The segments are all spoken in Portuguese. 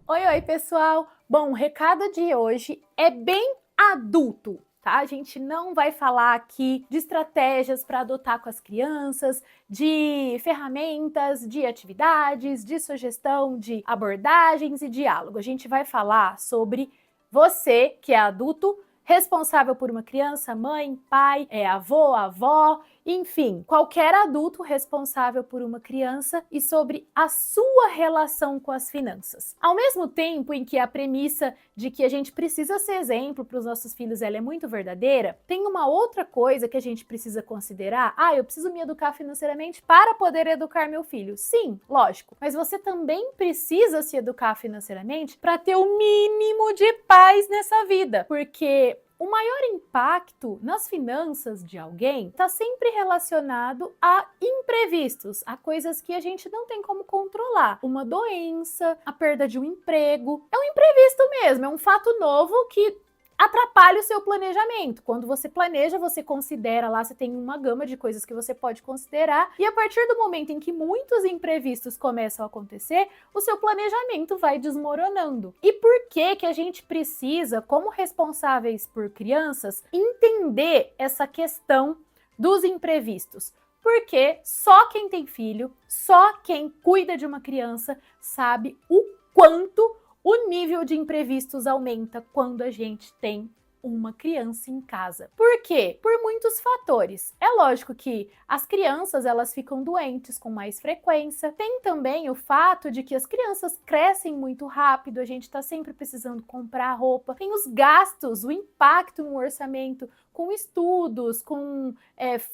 Oi, pessoal! Bom, o recado de hoje é bem adulto, tá? A gente não vai falar aqui de estratégias para adotar com as crianças, de ferramentas, de atividades, de sugestão de abordagens e diálogo. A gente vai falar sobre você, que é adulto, responsável por uma criança, mãe, pai, avô, avó, enfim, qualquer adulto responsável por uma criança e sobre a sua relação com as finanças. Ao mesmo tempo em que a premissa de que a gente precisa ser exemplo para os nossos filhos ela é muito verdadeira, tem uma outra coisa que a gente precisa considerar. Eu preciso me educar financeiramente para poder educar meu filho. Sim, lógico, mas você também precisa se educar financeiramente para ter o mínimo de paz nessa vida, porque o maior impacto nas finanças de alguém está sempre relacionado a imprevistos, a coisas que a gente não tem como controlar. Uma doença, a perda de um emprego. É um imprevisto mesmo, é um fato novo que atrapalha o seu planejamento. Quando você planeja, você considera lá, você tem uma gama de coisas que você pode considerar, e a partir do momento em que muitos imprevistos começam a acontecer, o seu planejamento vai desmoronando. E por que que a gente precisa, como responsáveis por crianças, entender essa questão dos imprevistos? Porque só quem tem filho, só quem cuida de uma criança sabe o quanto o nível de imprevistos aumenta quando a gente tem uma criança em casa. Por quê? Por muitos fatores. É lógico que as crianças elas ficam doentes com mais frequência. Tem também o fato de que as crianças crescem muito rápido, a gente está sempre precisando comprar roupa. Tem os gastos, o impacto no orçamento, com estudos, com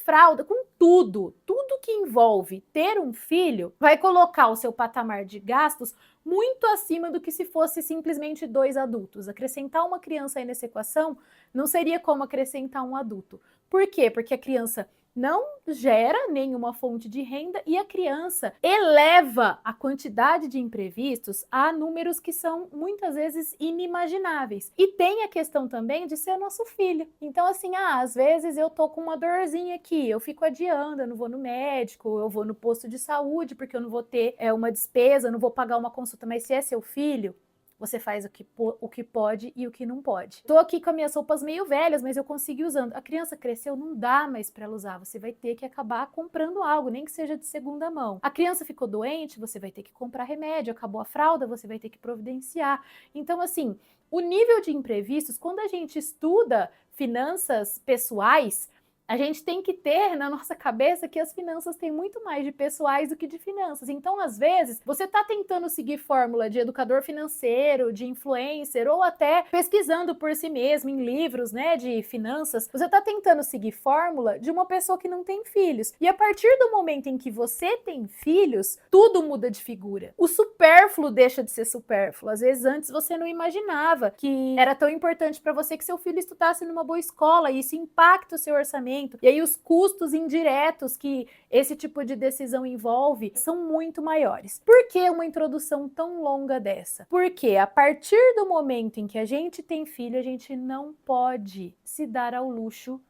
fralda, com tudo. Tudo que envolve ter um filho vai colocar o seu patamar de gastos muito acima do que se fosse simplesmente 2 adultos. Acrescentar uma criança aí nessa equação não seria como acrescentar um adulto. Por quê? Porque a criança não gera nenhuma fonte de renda e a criança eleva a quantidade de imprevistos a números que são muitas vezes inimagináveis. E tem a questão também de ser nosso filho. Então assim, às vezes eu tô com uma dorzinha aqui, eu fico adiando, eu não vou no médico, eu vou no posto de saúde porque eu não vou ter uma despesa, eu não vou pagar uma consulta, mas se é seu filho, você faz o que pode e o que não pode. Tô aqui com as minhas roupas meio velhas, mas eu consigo ir usando. A criança cresceu, não dá mais para ela usar. Você vai ter que acabar comprando algo, nem que seja de segunda mão. A criança ficou doente, você vai ter que comprar remédio. Acabou a fralda, você vai ter que providenciar. Então, assim, o nível de imprevistos, quando a gente estuda finanças pessoais, a gente tem que ter na nossa cabeça que as finanças têm muito mais de pessoais do que de finanças. Então, às vezes, você está tentando seguir fórmula de educador financeiro, de influencer, ou até pesquisando por si mesmo em livros, né, de finanças. Você está tentando seguir fórmula de uma pessoa que não tem filhos. E a partir do momento em que você tem filhos, tudo muda de figura. O supérfluo deixa de ser supérfluo. Às vezes, antes você não imaginava que era tão importante para você que seu filho estudasse numa boa escola, e isso impacta o seu orçamento. E aí os custos indiretos que esse tipo de decisão envolve são muito maiores. Por que uma introdução tão longa dessa? Porque a partir do momento em que a gente tem filho, a gente não pode se dar ao luxo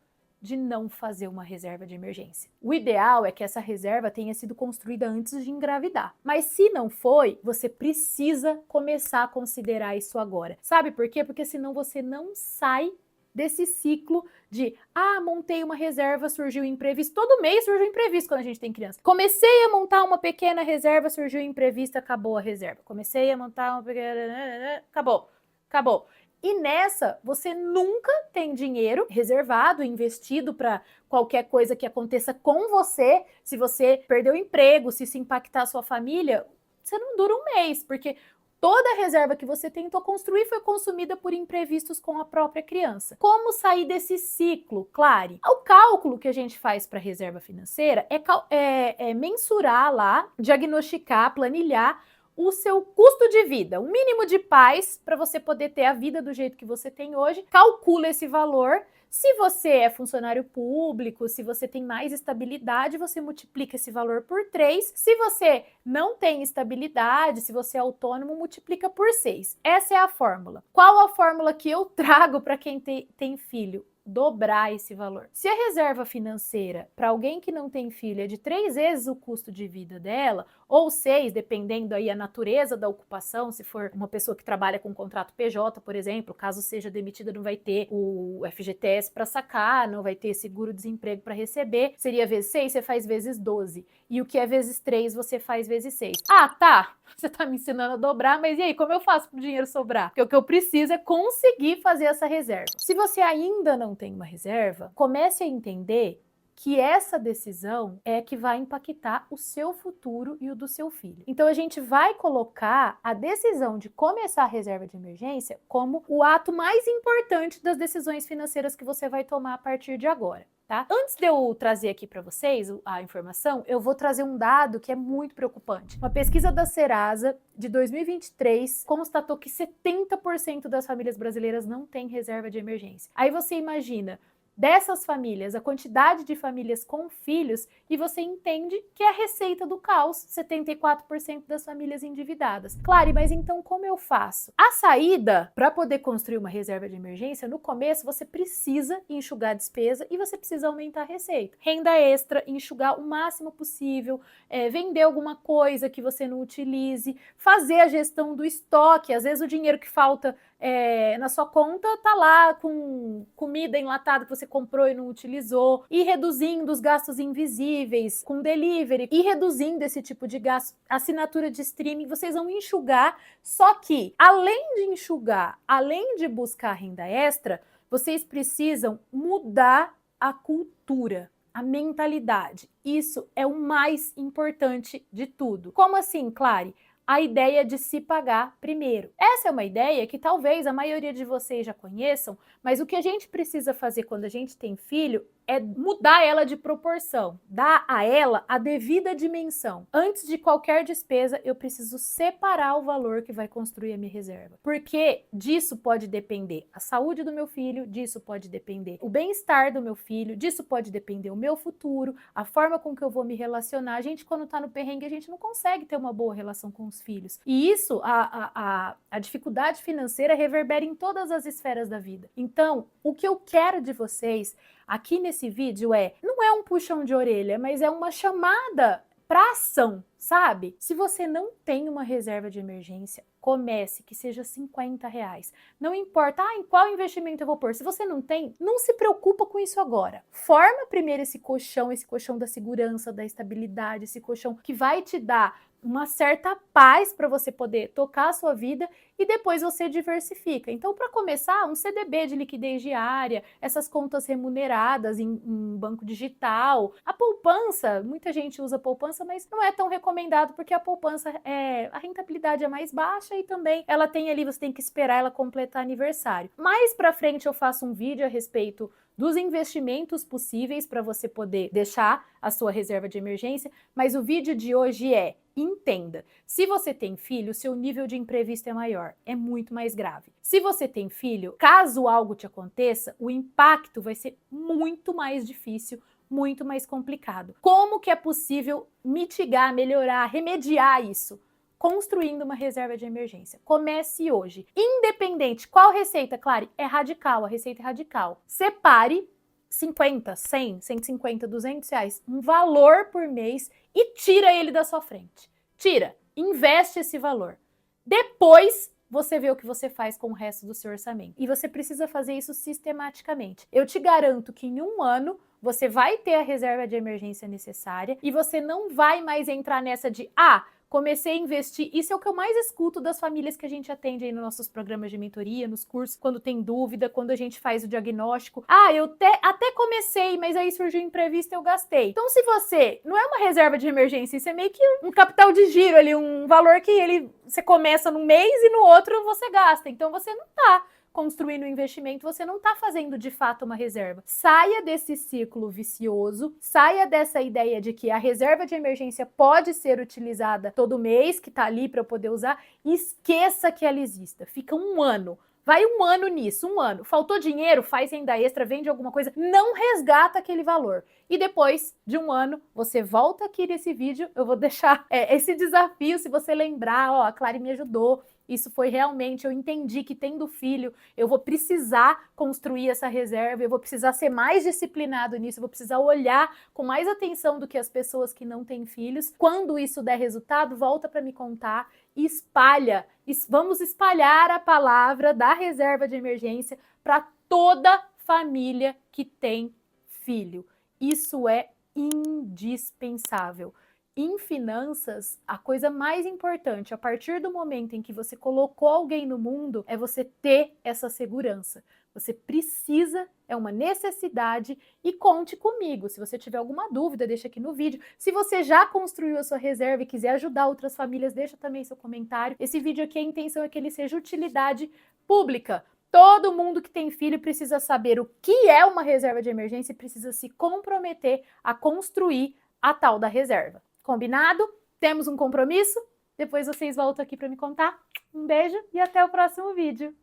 de não fazer uma reserva de emergência. O ideal é que essa reserva tenha sido construída antes de engravidar. Mas se não foi, você precisa começar a considerar isso agora. Sabe por quê? Porque senão você não sai desse ciclo de, montei uma reserva, surgiu um imprevisto. Todo mês surge um imprevisto quando a gente tem criança. Comecei a montar uma pequena reserva, surgiu um imprevisto, acabou a reserva. Comecei a montar uma pequena... Acabou. E nessa, você nunca tem dinheiro reservado, investido para qualquer coisa que aconteça com você. Se você perder o emprego, se isso impactar a sua família, você não dura um mês, porque toda a reserva que você tentou construir foi consumida por imprevistos com a própria criança. Como sair desse ciclo, Clare? O cálculo que a gente faz para a reserva financeira é mensurar lá, diagnosticar, planilhar o seu custo de vida, o mínimo de paz para você poder ter a vida do jeito que você tem hoje. Calcula esse valor. Se você é funcionário público, se você tem mais estabilidade, você multiplica esse valor por 3. Se você não tem estabilidade, se você é autônomo, multiplica por 6. Essa é a fórmula. Qual a fórmula que eu trago para quem tem filho? dobrar esse valor. Se a reserva financeira para alguém que não tem filho é de 3 vezes o custo de vida dela, ou 6, dependendo aí a natureza da ocupação, se for uma pessoa que trabalha com contrato PJ, por exemplo, caso seja demitida não vai ter o FGTS para sacar, não vai ter seguro-desemprego para receber, seria vezes 6, você faz vezes 12. E o que é vezes 3, você faz vezes 6. Ah, tá, você tá me ensinando a dobrar, mas e aí, como eu faço para o dinheiro sobrar? Porque o que eu preciso é conseguir fazer essa reserva. Se você ainda não tem uma reserva, comece a entender que essa decisão é que vai impactar o seu futuro e o do seu filho. Então a gente vai colocar a decisão de começar a reserva de emergência como o ato mais importante das decisões financeiras que você vai tomar a partir de agora. Tá? Antes de eu trazer aqui para vocês a informação, eu vou trazer um dado que é muito preocupante. Uma pesquisa da Serasa de 2023 constatou que 70% das famílias brasileiras não têm reserva de emergência. Aí você imagina, dessas famílias, a quantidade de famílias com filhos, e você entende que é a receita do caos, 74% das famílias endividadas. Claro, mas então como eu faço? A saída, para poder construir uma reserva de emergência, no começo você precisa enxugar a despesa e você precisa aumentar a receita. Renda extra, enxugar o máximo possível, vender alguma coisa que você não utilize, fazer a gestão do estoque, às vezes o dinheiro que falta na sua conta tá lá com comida enlatada que você comprou e não utilizou, e reduzindo os gastos invisíveis com delivery, e reduzindo esse tipo de gasto, assinatura de streaming, vocês vão enxugar, só que além de enxugar, além de buscar renda extra, vocês precisam mudar a cultura, a mentalidade. Isso é o mais importante de tudo. Como assim, Clary? A ideia de se pagar primeiro. Essa é uma ideia que talvez a maioria de vocês já conheçam, mas o que a gente precisa fazer quando a gente tem filho é mudar ela de proporção, dar a ela a devida dimensão. Antes de qualquer despesa, eu preciso separar o valor que vai construir a minha reserva, porque disso pode depender a saúde do meu filho, disso pode depender o bem-estar do meu filho, disso pode depender o meu futuro, a forma com que eu vou me relacionar. A gente, quando tá no perrengue, a gente não consegue ter uma boa relação com os filhos. E isso, a dificuldade financeira reverbera em todas as esferas da vida. Então, o que eu quero de vocês aqui nesse vídeo não é um puxão de orelha, mas é uma chamada para ação, sabe? Se você não tem uma reserva de emergência, comece, que seja R$50. Não importa, em qual investimento eu vou pôr. Se você não tem, não se preocupa com isso agora. Forma primeiro esse colchão da segurança, da estabilidade, esse colchão que vai te dar uma certa paz para você poder tocar a sua vida, e depois você diversifica. Então, para começar, um CDB de liquidez diária, essas contas remuneradas em banco digital. A poupança, muita gente usa poupança, mas não é tão recomendado porque a poupança, a rentabilidade é mais baixa e também ela tem ali, você tem que esperar ela completar aniversário. Mais para frente eu faço um vídeo a respeito dos investimentos possíveis para você poder deixar a sua reserva de emergência, mas o vídeo de hoje entenda, se você tem filho, seu nível de imprevisto é maior, é muito mais grave. Se você tem filho, caso algo te aconteça, o impacto vai ser muito mais difícil, muito mais complicado. Como que é possível mitigar, melhorar, remediar isso? Construindo uma reserva de emergência. Comece hoje. Independente qual receita, claro, é radical, a receita é radical. Separe 50, 100, 150, R$200, um valor por mês e tira ele da sua frente. Tira, investe esse valor. Depois você vê o que você faz com o resto do seu orçamento. E você precisa fazer isso sistematicamente. Eu te garanto que em um ano você vai ter a reserva de emergência necessária e você não vai mais entrar nessa de comecei a investir. Isso é o que eu mais escuto das famílias que a gente atende aí nos nossos programas de mentoria, nos cursos, quando tem dúvida, quando a gente faz o diagnóstico. Eu até comecei, mas aí surgiu um imprevisto e eu gastei. Então, se você não é uma reserva de emergência, isso é meio que um capital de giro ali, um valor que você começa num mês e no outro você gasta. Então, você não tá construindo um investimento, você não está fazendo de fato uma reserva. Saia desse ciclo vicioso, saia dessa ideia de que a reserva de emergência pode ser utilizada todo mês, que está ali para eu poder usar, e esqueça que ela exista. Fica um ano. Vai um ano nisso, um ano. Faltou dinheiro, faz renda extra, vende alguma coisa, não resgata aquele valor. e depois de um ano você volta aqui nesse vídeo, eu vou deixar esse desafio, se você lembrar, ó, a Clary me ajudou, isso foi realmente, eu entendi que tendo filho, eu vou precisar construir essa reserva, eu vou precisar ser mais disciplinado nisso, eu vou precisar olhar com mais atenção do que as pessoas que não têm filhos. Quando isso der resultado, volta para me contar e espalha. Vamos espalhar a palavra da reserva de emergência para toda família que tem filho. Isso é indispensável. Em finanças, a coisa mais importante, a partir do momento em que você colocou alguém no mundo, é você ter essa segurança. Você precisa, é uma necessidade, e conte comigo. Se você tiver alguma dúvida, deixa aqui no vídeo. Se você já construiu a sua reserva e quiser ajudar outras famílias, deixa também seu comentário. Esse vídeo aqui, a intenção é que ele seja utilidade pública. Todo mundo que tem filho precisa saber o que é uma reserva de emergência e precisa se comprometer a construir a tal da reserva. Combinado? Temos um compromisso? Depois vocês voltam aqui para me contar. Um beijo e até o próximo vídeo.